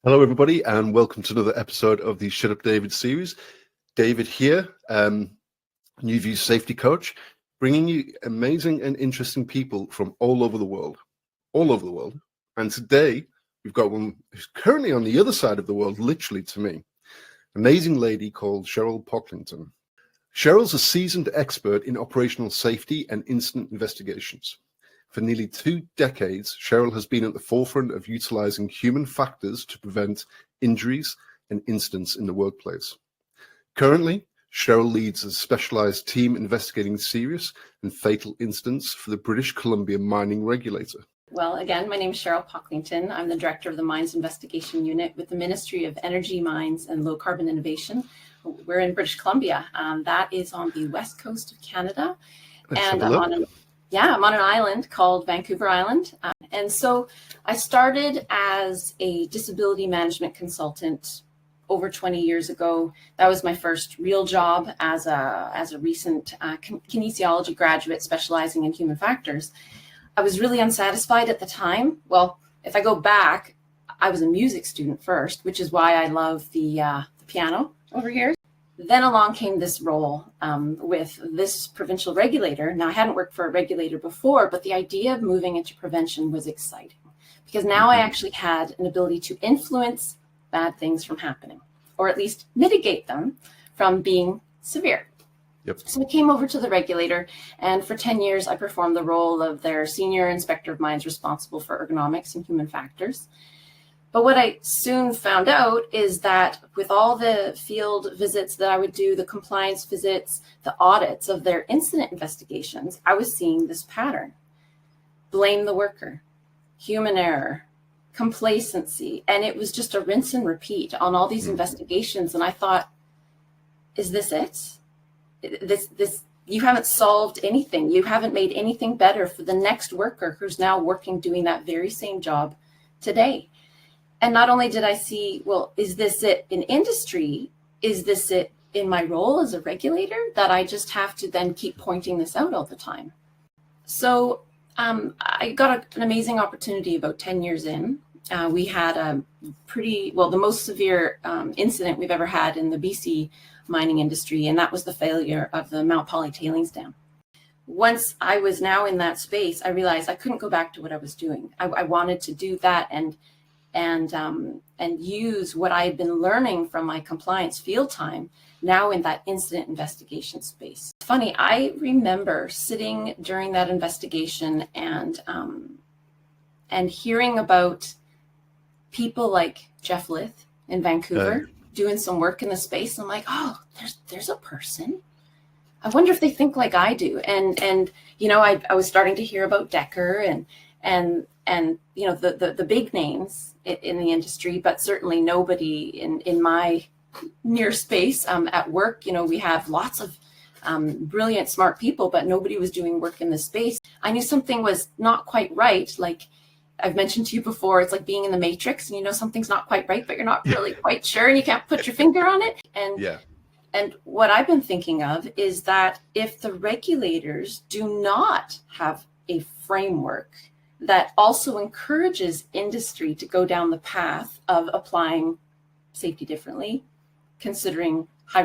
Hello, everybody, and welcome to another episode of the Shut Up David series. David here, New View safety coach, bringing you amazing and interesting people from all over the world. And today, we've got one who's currently on the other side of the world, literally to me. Amazing lady called Cheryl Pocklington. Cheryl's a seasoned expert in operational safety and incident investigations. For nearly 2 decades, Cheryl has been at the forefront of utilizing human factors to prevent injuries and incidents in the workplace. Currently, Cheryl leads a specialized team investigating serious and fatal incidents for the British Columbia mining regulator. Well, again, my name is Cheryl Pocklington. I'm the director of the Mines Investigation Unit with the Ministry of Energy, Mines and Low Carbon Innovation. We're in British Columbia. That is on the west coast of Canada. And I'm on an island called Vancouver Island. And so I started as a disability management consultant over 20 years ago. That was my first real job as a recent kinesiology graduate specializing in human factors. I was really unsatisfied at the time. Well, if I go back, I was a music student first, which is why I love the piano over here. Then along came this role with this provincial regulator. Now, I hadn't worked for a regulator before, but the idea of moving into prevention was exciting because now I actually had an ability to influence bad things from happening, or at least mitigate them from being severe. Yep. So I came over to the regulator, and for 10 years, I performed the role of their senior inspector of mines responsible for ergonomics and human factors. But what I soon found out is that with all the field visits that I would do, the compliance visits, the audits of their incident investigations, I was seeing this pattern. Blame the worker, human error, complacency. And it was just a rinse and repeat on all these investigations. And I thought, is this it? You haven't solved anything. You haven't made anything better for the next worker who's now working, doing that very same job today. And not only did I see, well, is this it in industry? Is this it in my role as a regulator that I just have to then keep pointing this out all the time? So I got an amazing opportunity about 10 years in. We had the most severe incident we've ever had in the BC mining industry, and that was the failure of the Mount Poly tailings dam. Once I was now in that space, I realized I couldn't go back to what I was doing. I wanted to do that and use what I had been learning from my compliance field time now in that incident investigation space. It's funny, I remember sitting during that investigation and hearing about people like Jeff Lith in Vancouver doing some work in the space. I'm like, oh, there's a person. I wonder if they think like I do. And you know, I was starting to hear about Decker and you know, the big names in the industry, but certainly nobody in my near space at work. You know, we have lots of brilliant, smart people, but nobody was doing work in this space. I knew something was not quite right. Like I've mentioned to you before, it's like being in the Matrix and you know something's not quite right, but you're not really quite sure and you can't put your finger on it. And what I've been thinking of is that if the regulators do not have a framework that also encourages industry to go down the path of applying safety differently, considering high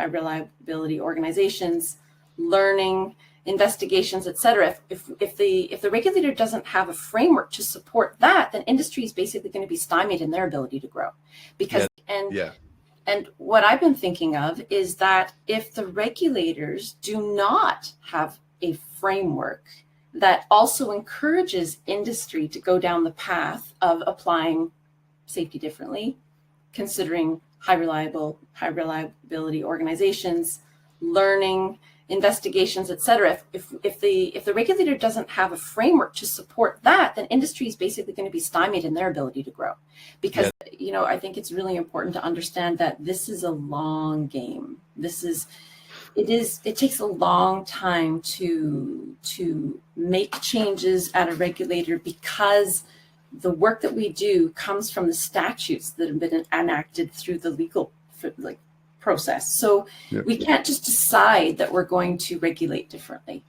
reliability organizations, learning, investigations, et cetera. If the regulator doesn't have a framework to support that, then industry is basically going to be stymied in their ability to grow. And what I've been thinking of is that if the regulators do not have a framework that also encourages industry to go down the path of applying safety differently, considering high reliability organizations, learning, investigations, et cetera. If the regulator doesn't have a framework to support that, then industry is basically going to be stymied in their ability to grow. Because you know, I think it's really important to understand that this is a long game. It takes a long time to make changes at a regulator because the work that we do comes from the statutes that have been enacted through the legal process. So we can't just decide that we're going to regulate differently.